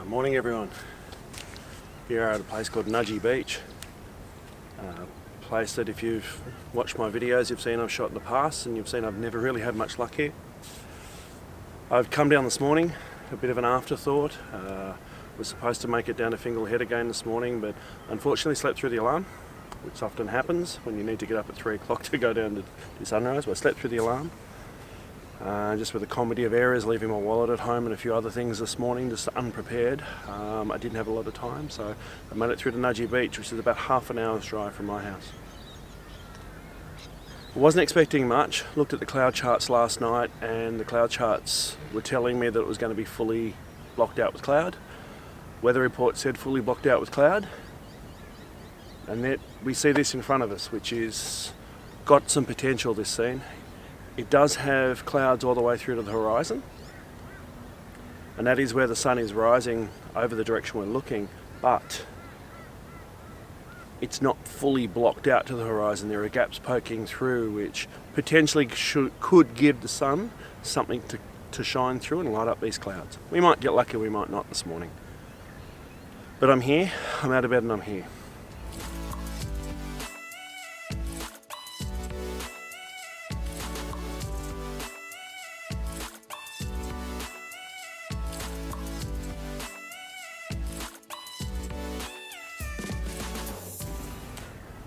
Morning everyone. Here at a place called Nudgee Beach. A place that if you've watched my videos you've seen I've shot in the past, and you've seen I've never really had much luck here. I've come down this morning, a bit of an afterthought. Was supposed to make it down to Fingal Head again this morning, but unfortunately slept through the alarm, which often happens when you need to get up at 3 o'clock to go down to do sunrise. But I slept through the alarm. Just with a comedy of errors, leaving my wallet at home and a few other things this morning, just unprepared. I didn't have a lot of time, so I made it through to Nudgee Beach, which is about half an hour's drive from my house. I wasn't expecting much. Looked at the cloud charts last night, and the cloud charts were telling me that it was going to be fully blocked out with cloud. Weather report said fully blocked out with cloud. And then we see this in front of us, which is got some potential, this scene. It does have clouds all the way through to the horizon, and that is where the sun is rising over the direction we're looking, but it's not fully blocked out to the horizon. There are gaps poking through which potentially could give the sun something to shine through and light up these clouds. We might get lucky, we might not this morning. But I'm here, I'm out of bed and I'm here.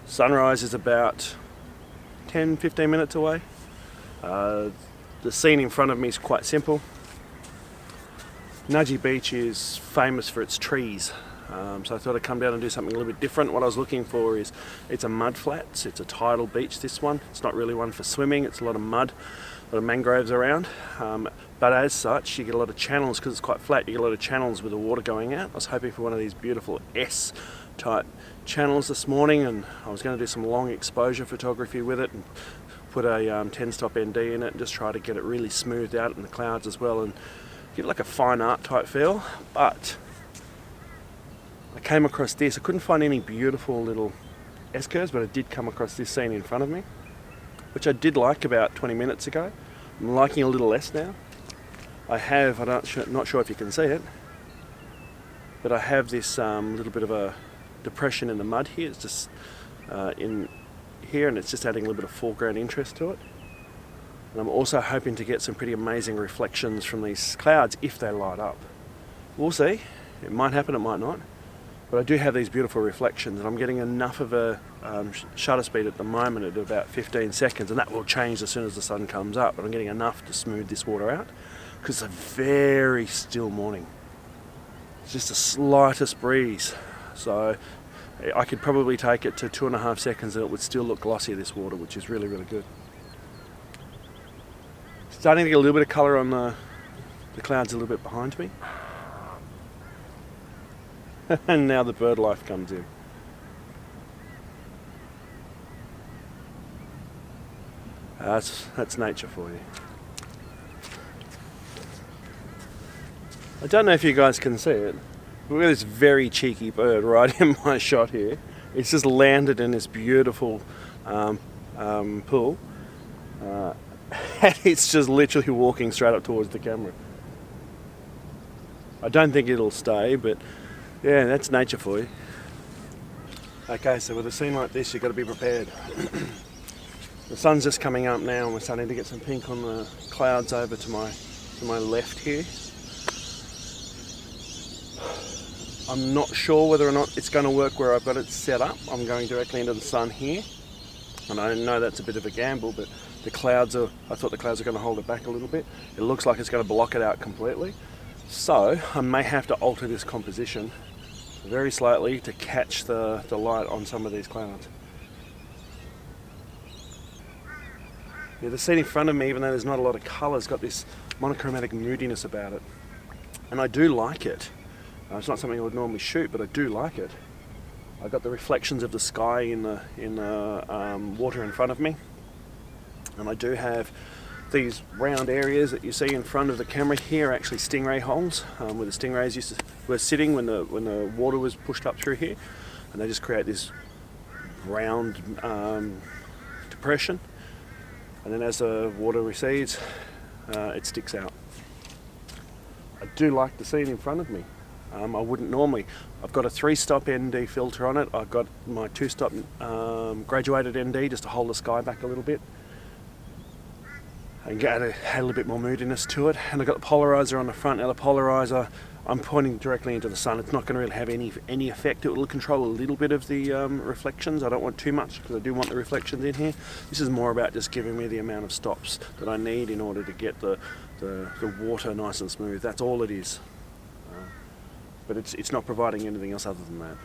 Sunrise is about 10-15 minutes away. The scene in front of me is quite simple. Nudgee Beach is famous for its trees, so I thought I'd come down and do something a little bit different. What I was looking for is, it's a mud flats, it's a tidal beach, this one. It's not really one for swimming, it's a lot of mud, a lot of mangroves around. But as such, you get a lot of channels, because it's quite flat, you get a lot of channels with the water going out. I was hoping for one of these beautiful S-type channels this morning, and I was going to do some long exposure photography with it and put a 10-stop ND in it and just try to get it really smoothed out in the clouds as well and give it like a fine art type feel. But I came across this. I couldn't find any beautiful little S-curves, but I did come across this scene in front of me, which I did like about 20 minutes ago. I'm liking a little less now. I'm not sure if you can see it, but I have this little bit of a depression in the mud here. It's just in here, and it's just adding a little bit of foreground interest to it. And I'm also hoping to get some pretty amazing reflections from these clouds if they light up. We'll see. It might happen, it might not. But I do have these beautiful reflections, and I'm getting enough of a shutter speed at the moment at about 15 seconds, and that will change as soon as the sun comes up. But I'm getting enough to smooth this water out, because it's a very still morning. It's just the slightest breeze. So I could probably take it to 2.5 seconds and it would still look glossy, this water, which is really, really good. Starting to get a little bit of colour on the clouds a little bit behind me. And now the bird life comes in. That's nature for you. I don't know if you guys can see it. Look at this very cheeky bird right in my shot here. It's just landed in this beautiful pool. And it's just literally walking straight up towards the camera. I don't think it'll stay, but yeah, that's nature for you. Okay, so with a scene like this, you've got to be prepared. The sun's just coming up now, and we're starting to get some pink on the clouds over to my left here. I'm not sure whether or not it's going to work where I've got it set up. I'm going directly into the sun here, and I know that's a bit of a gamble, but I thought the clouds are going to hold it back a little bit. It looks like it's going to block it out completely. So I may have to alter this composition very slightly to catch the light on some of these clouds. Yeah, the scene in front of me, even though there's not a lot of colour, has got this monochromatic moodiness about it. And I do like it. It's not something I would normally shoot, but I do like it. I got the reflections of the sky in the water in front of me, and I do have these round areas that you see in front of the camera here, actually stingray holes, where the stingrays were sitting when the water was pushed up through here, and they just create this round depression, and then as the water recedes, it sticks out. I do like the scene in front of me. I wouldn't normally. I've got a 3-stop ND filter on it. I've got my 2-stop graduated ND just to hold the sky back a little bit and add a little bit more moodiness to it. And I've got the polarizer on the front. Now the polarizer, I'm pointing directly into the sun. It's not going to really have any effect. It will control a little bit of the reflections. I don't want too much because I do want the reflections in here. This is more about just giving me the amount of stops that I need in order to get the water nice and smooth. That's all it is. But it's not providing anything else other than that.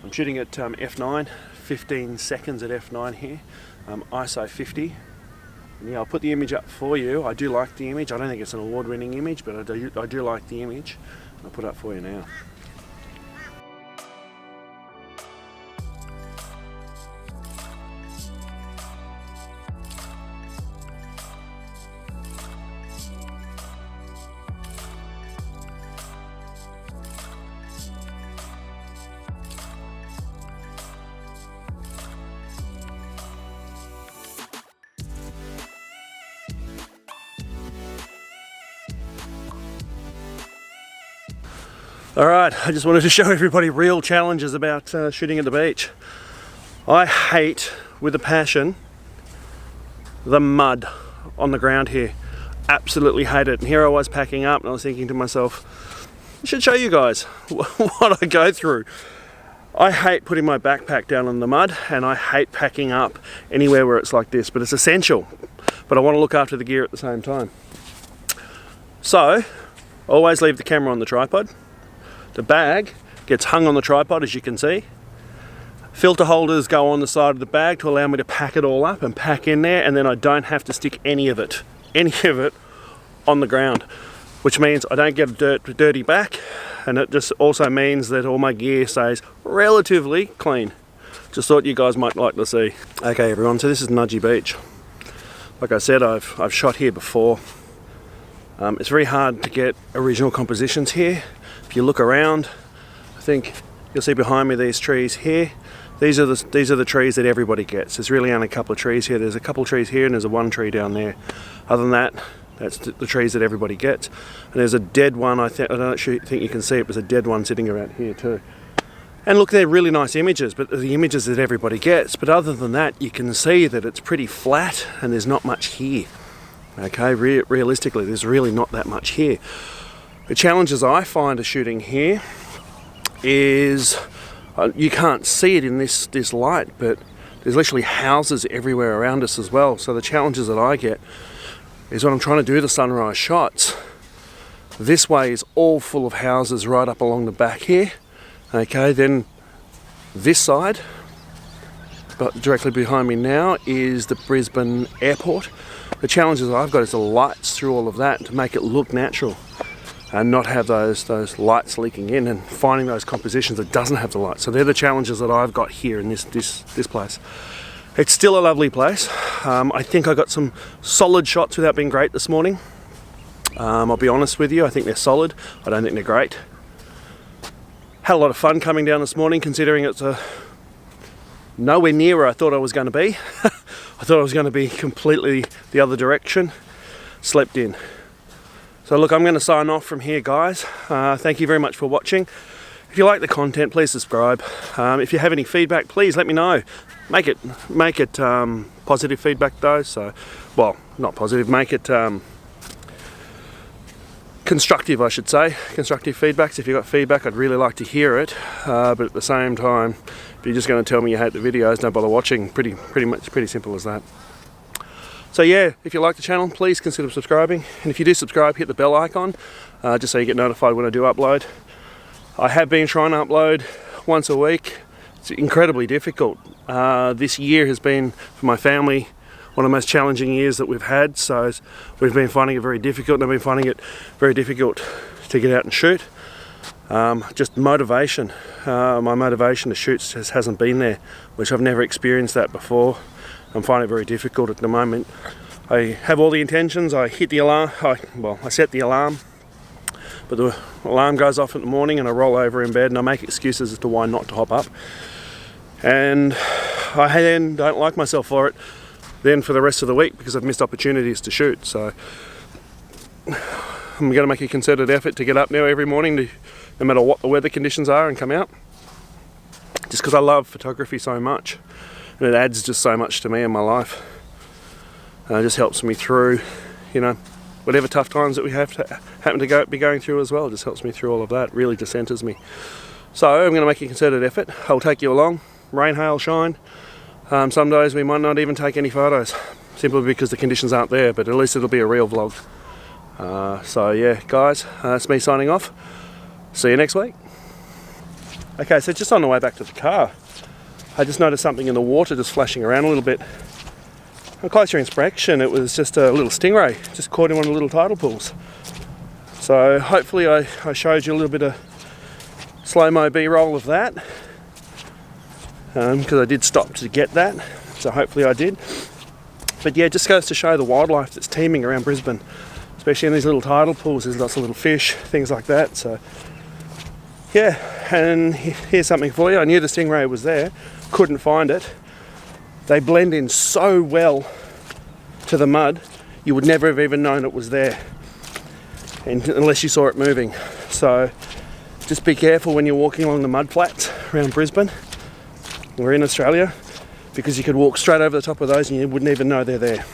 I'm shooting at f9, 15 seconds at f9 here, ISO 50. And yeah, I'll put the image up for you. I do like the image. I don't think it's an award-winning image, but I do like the image. I'll put it up for you now. Alright, I just wanted to show everybody real challenges about shooting at the beach. I hate, with a passion, the mud on the ground here. Absolutely hate it. And here I was packing up and I was thinking to myself, I should show you guys what I go through. I hate putting my backpack down in the mud, and I hate packing up anywhere where it's like this, but it's essential. But I want to look after the gear at the same time. So, always leave the camera on the tripod. The bag gets hung on the tripod, as you can see. Filter holders go on the side of the bag to allow me to pack it all up and pack in there, and then I don't have to stick any of it on the ground, which means I don't get a dirty back, and it just also means that all my gear stays relatively clean. Just thought you guys might like to see. Okay everyone, so this is Nudgee Beach. Like I said, I've shot here before. It's very hard to get original compositions here. If you look around, I think you'll see behind me these trees here. These are the trees that everybody gets. There's really only a couple of trees here. There's a couple of trees here and there's one tree down there. Other than that, that's the trees that everybody gets. And there's a dead one, I don't think you can see it, but there's a dead one sitting around here too. And look, they're really nice images, but they're the images that everybody gets. But other than that, you can see that it's pretty flat and there's not much here. Okay, realistically, there's really not that much here. The challenges I find of shooting here is you can't see it in this light, but there's literally houses everywhere around us as well. So the challenges that I get is when I'm trying to do the sunrise shots, this way is all full of houses right up along the back here. Okay, then this side, but directly behind me now, is the Brisbane airport. The challenges I've got is the lights through all of that to make it look natural and not have those lights leaking in, and finding those compositions that doesn't have the light. So they're the challenges that I've got here in this place. It's still a lovely place. I think I got some solid shots without being great this morning. I'll be honest with you, I think they're solid. I don't think they're great. Had a lot of fun coming down this morning, considering it's nowhere near where I thought I was going to be. I thought I was going to be completely the other direction. Slept in. So look, I'm going to sign off from here, guys. Thank you very much for watching. If you like the content, please subscribe. If you have any feedback, please let me know. Make it positive feedback though. So, well, not positive. Make it constructive, I should say. Constructive feedbacks. If you've got feedback, I'd really like to hear it. But at the same time, if you're just going to tell me you hate the videos, don't bother watching. Pretty simple as that. So yeah, if you like the channel, please consider subscribing. And if you do subscribe, hit the bell icon, just so you get notified when I do upload. I have been trying to upload once a week. It's incredibly difficult. This year has been, for my family, one of the most challenging years that we've had. So we've been finding it very difficult, and I've been finding it very difficult to get out and shoot. Just motivation. My motivation to shoot just hasn't been there, which I've never experienced that before. I'm finding it very difficult at the moment. I have all the intentions. I hit the alarm. I set the alarm, but the alarm goes off in the morning and I roll over in bed and I make excuses as to why not to hop up. And I then don't like myself for it then for the rest of the week because I've missed opportunities to shoot. So I'm going to make a concerted effort to get up now every morning, no matter what the weather conditions are, and come out. Just because I love photography so much, and it adds just so much to me in my life. It just helps me through, you know, whatever tough times that we happen to be going through as well. It just helps me through all of that. It really just centers me. So I'm going to make a concerted effort. I'll take you along, rain, hail, shine. Some days we might not even take any photos, simply because the conditions aren't there, but at least it'll be a real vlog. So yeah, guys, it's me signing off. See you next week. Okay, so just on the way back to the car, I just noticed something in the water just flashing around a little bit. On closer inspection, it was just a little stingray, just caught in one of the little tidal pools. So hopefully I showed you a little bit of slow-mo B-roll of that, because I did stop to get that, so hopefully I did. But yeah, it just goes to show the wildlife that's teeming around Brisbane, especially in these little tidal pools. There's lots of little fish, things like that. So yeah, and here's something for you. I knew the stingray was there, couldn't find it. They blend in so well to the mud, you would never have even known it was there, unless you saw it moving. So just be careful when you're walking along the mud flats around Brisbane or in Australia, because you could walk straight over the top of those and you wouldn't even know they're there.